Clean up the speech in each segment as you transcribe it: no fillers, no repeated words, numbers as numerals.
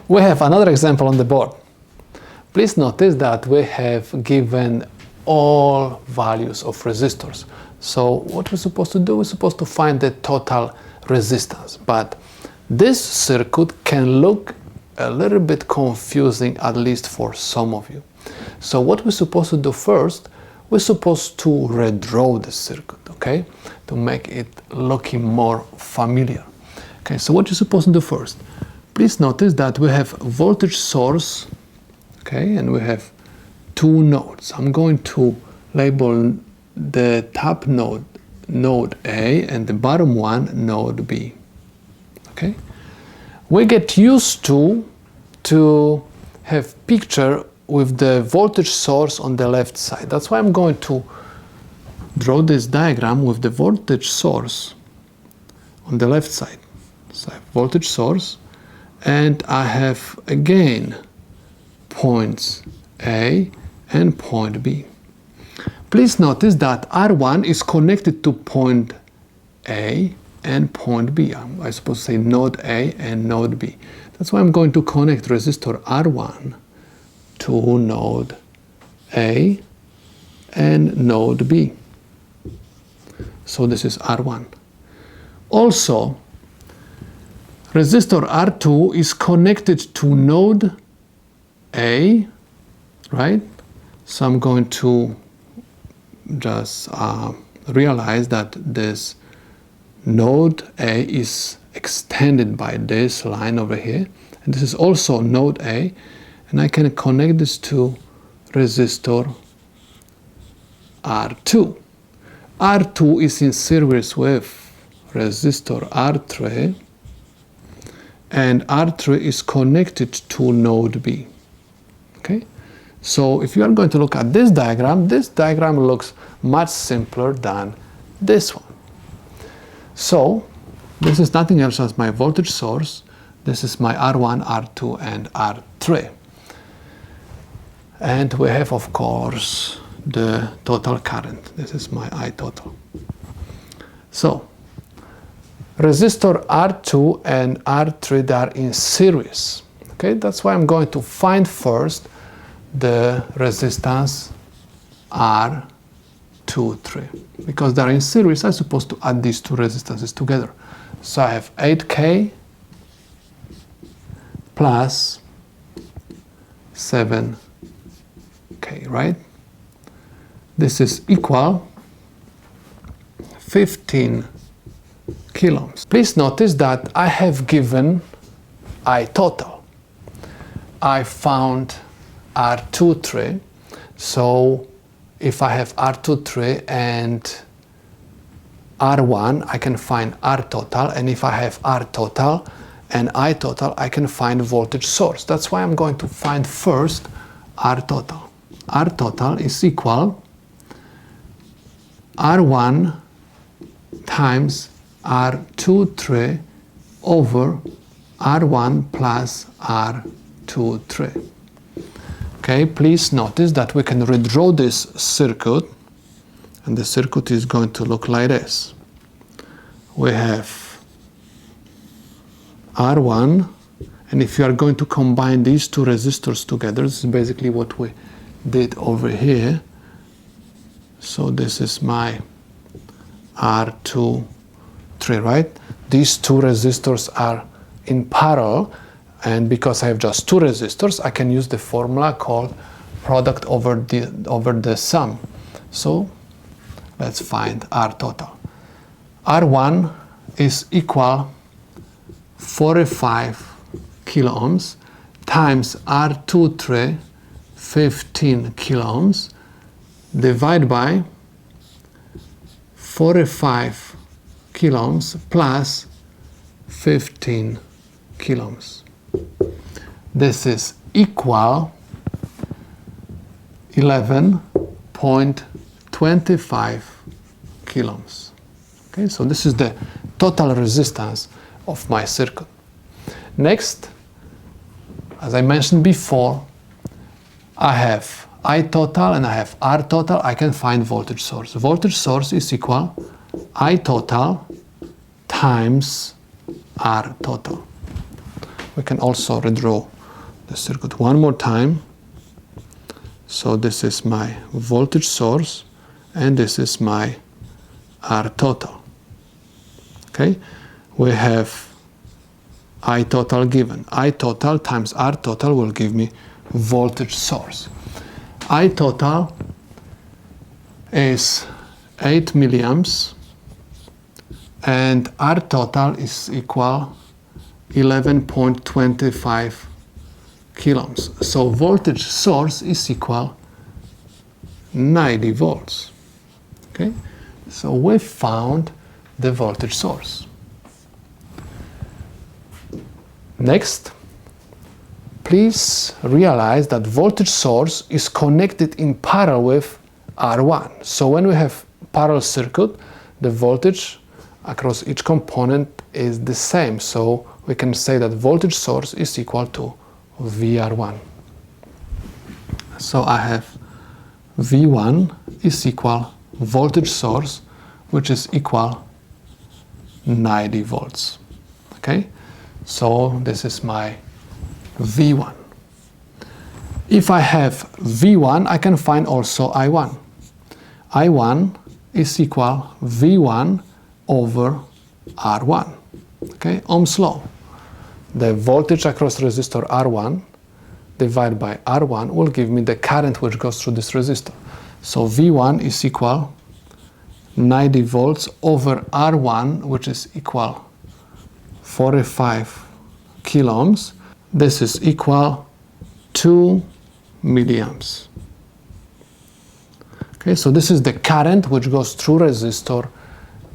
We have another example on the board. Please notice that we have given all values of resistors. So what we're supposed to do, we're supposed to find the total resistance. But this circuit can look a little bit confusing, at least for some of you. So what we're supposed to do first, we're supposed to redraw the circuit, okay? To make it looking more familiar. Okay, so what you're supposed to do first, please notice that we have voltage source, okay, and we have two nodes. I'm going to label the top node, node A, and the bottom one, node B, okay? We get used to have picture with the voltage source on the left side. That's why I'm going to draw this diagram with the voltage source on the left side. So I have voltage source, and I have again points A and point B. Please notice that R1 is connected to point A and point B. I'm supposed to say node A and node B. That's why I'm going to connect resistor R1 to node A and node B. So this is R1. Also, resistor R2 is connected to node A, right? So I'm going to just realize that this node A is extended by this line over here, and this is also node A, and I can connect this to resistor R2. R2 is in series with resistor R3, and R3 is connected to node B. Okay? So if you are going to look at this diagram looks much simpler than this one. So this is nothing else as my voltage source. This is my R1, R2, and R3. And we have, of course, the total current. This is my I total. So resistor R2 and R3, they are in series. Okay, that's why I'm going to find first the resistance R23. Because they're in series, I'm supposed to add these two resistances together. So I have 8K plus 7K, right? This is equal 15 kiloohms. Please notice that I have given I total. I found R23, so if I have R23 and R1, I can find R total, and if I have R total and I total, I can find voltage source. That's why I'm going to find first R total. R total is equal R1 times R23 over R1 plus R23. Okay, please notice that we can redraw this circuit, and the circuit is going to look like this. We have R1, and if you are going to combine these two resistors together, this is basically what we did over here. So this is my R2, 3, right? These two resistors are in parallel, and because I have just two resistors, I can use the formula called product over the sum. So let's find R total. R1 is equal 45 kiloohms times R23, 15 kiloohms, divided by 45 kiloohms plus 15 kiloohms. This is equal 11.25 kiloohms. Okay, so this is the total resistance of my circuit. Next, as I mentioned before, I have I total and I have R total. I can find voltage source. Voltage source is equal I total times R total. We can also redraw the circuit one more time. So this is my voltage source, and this is my R total. Okay, we have I total given. I total times R total will give me voltage source. I total is 8 milliamps, and R total is equal 11.25 kilohms. So voltage source is equal 90 volts. Okay, so we found the voltage source. Next, please realize that voltage source is connected in parallel with R1. So when we have parallel circuit, the voltage across each component is the same. So we can say that voltage source is equal to VR1. So I have V1 is equal voltage source, which is equal 90 volts. Okay, so this is my V1. If I have V1, I can find also I1. I1 is equal V1 over R1. Okay, Ohm's law. The voltage across resistor R1 divided by R1 will give me the current which goes through this resistor. So V1 is equal 90 volts over R1, which is equal 45 kiloohms. This is equal 2 milliamps. Okay, so this is the current which goes through resistor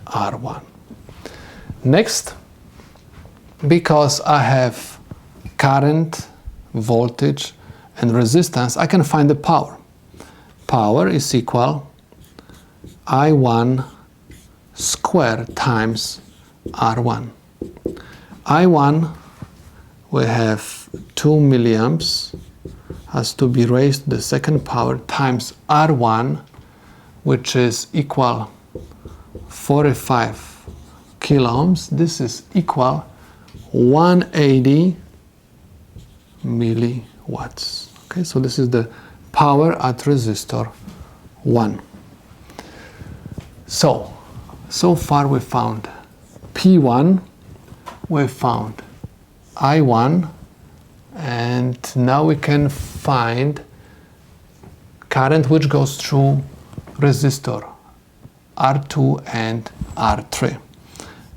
R1. Next, because I have current, voltage, and resistance, I can find the power. Power is equal I1 squared times R1. I1, we have 2 milliamps, has to be raised to the second power, times R1, which is equal 45 kiloohms. This is equal 180 milliwatts. Okay, so this is the power at resistor 1. So far we found P1, we found I1, and now we can find current which goes through resistor R2 and R3.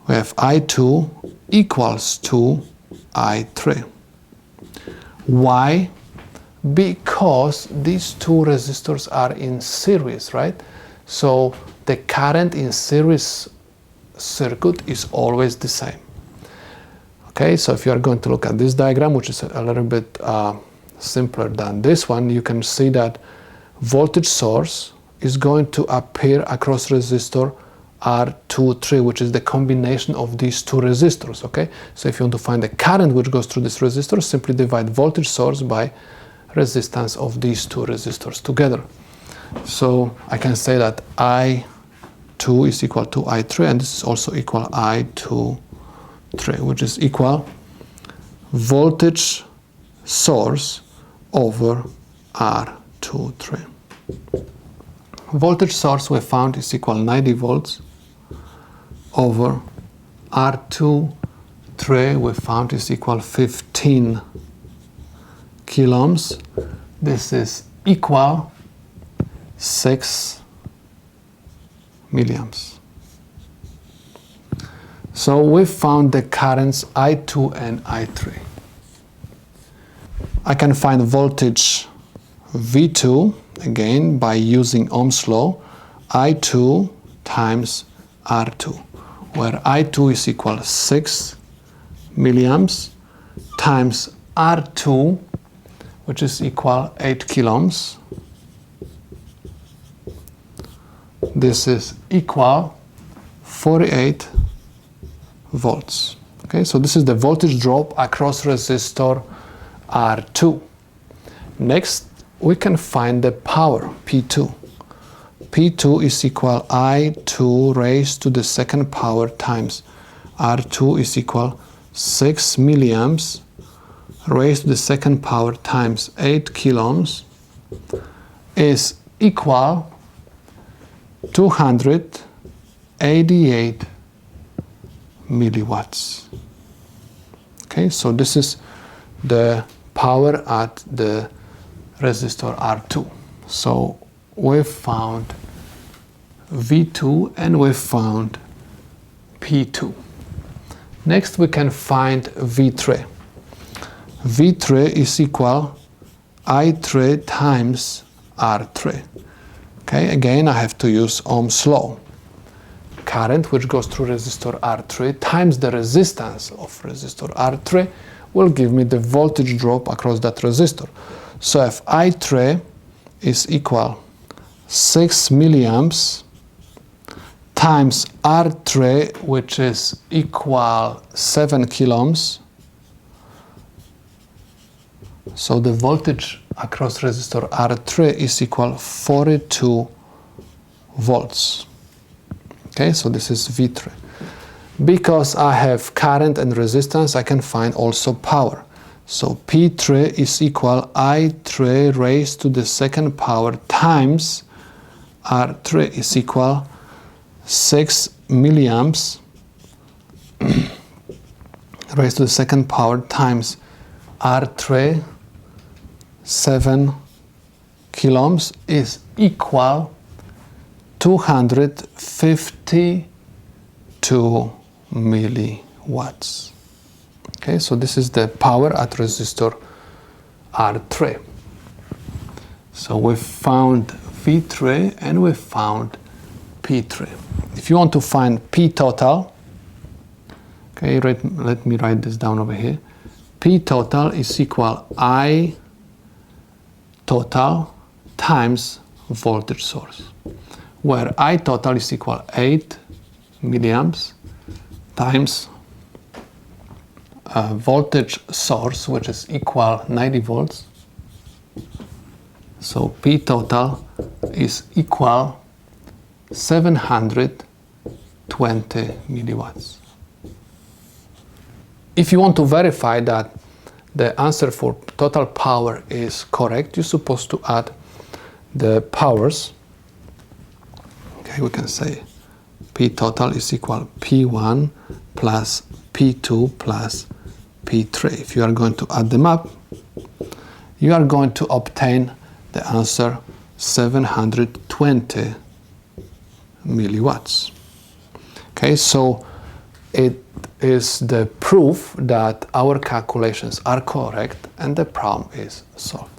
We have I2 equals to I3. Why? Because these two resistors are in series, right? So the current in series circuit is always the same. Okay, so if you are going to look at this diagram, which is a little bit simpler than this one, you can see that voltage source is going to appear across resistor R2, 3, which is the combination of these two resistors. Okay, so if you want to find the current which goes through this resistor, simply divide voltage source by resistance of these two resistors together. So I can say that I2 is equal to I3, and this is also equal I2, 3, which is equal voltage source over R2, 3. Voltage source we found is equal 90 volts over R2, 3 we found is equal 15 kiloohms. This is equal 6 milliamps. So we found the currents I2 and I3. I can find voltage V2 again by using Ohm's law, I2 times R2, where I2 is equal 6 milliamps times R2, which is equal 8 kiloohms. This is equal 48 volts. Okay, so this is the voltage drop across resistor R2. Next, we can find the power P2. P2 is equal I2 raised to the second power times R2 is equal 6 milliamps raised to the second power times 8 kiloohms is equal 288 milliwatts. Okay, so this is the power at the resistor R2. So we've found V2 and we've found P2. Next we can find V3. V3 is equal I3 times R3. Okay, again I have to use Ohm's law. Current which goes through resistor R3 times the resistance of resistor R3 will give me the voltage drop across that resistor. So if I3 is equal 6 milliamps times R3, which is equal 7 kiloohms, so the voltage across resistor R3 is equal 42 volts. Okay, so this is V3. Because I have current and resistance, I can find also power. So P3 is equal I3 raised to the second power times R3 is equal 6 milliamps raised to the second power times R3 7 kiloohms is equal 252 milliwatts. Okay, so this is the power at resistor R3. So we found V3 and we found P3. If you want to find P total, okay, let me write this down over here. P total is equal I total times voltage source, where I total is equal 8 milliamps times voltage source, which is equal 90 volts. So P total is equal 720 milliwatts. If you want to verify that the answer for total power is correct, you're supposed to add the powers. Okay, we can say P total is equal P1 plus P2 plus P3. If you are going to add them up, you are going to obtain the answer 720 milliwatts. Okay, so it is the proof that our calculations are correct and the problem is solved.